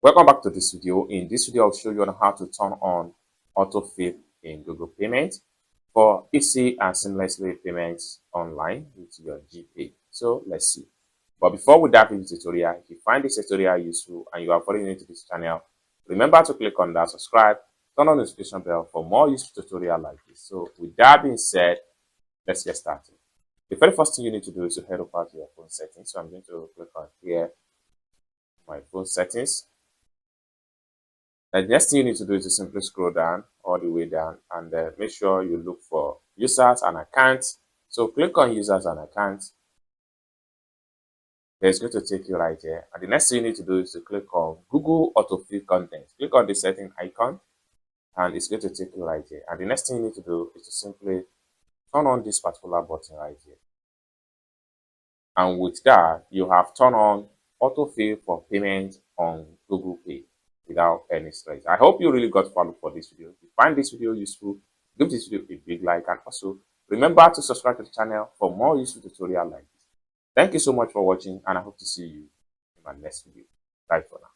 Welcome back to this video. In this video, I'll show you on how to turn on autofill in Google Payments for easy and seamlessly payments online with your Gpay. So let's see. But before we dive into the tutorial, if you find this tutorial useful and you are following into this channel, remember to click on that subscribe, turn on the notification bell for more useful tutorial like this. So with that being said, let's get started. The very first thing you need to do is to head over to your phone settings. So I'm going to click on here, my phone settings. The next thing you need to do is to simply scroll down all the way down and make sure you look for users and accounts. So click on users and accounts. It's going to take you right here. And the next thing you need to do is to click on Google Autofill Content. Click on the setting icon and it's going to take you right here. And the next thing you need to do is to simply turn on this particular button right here. And with that, you have turned on autofill for payment on Google Pay without any stress. I hope you really got value for this video. If you find this video useful, give this video a big like, and also remember to subscribe to the channel for more useful tutorials like this. Thank you so much for watching, and I hope to see you in my next video. Bye for now.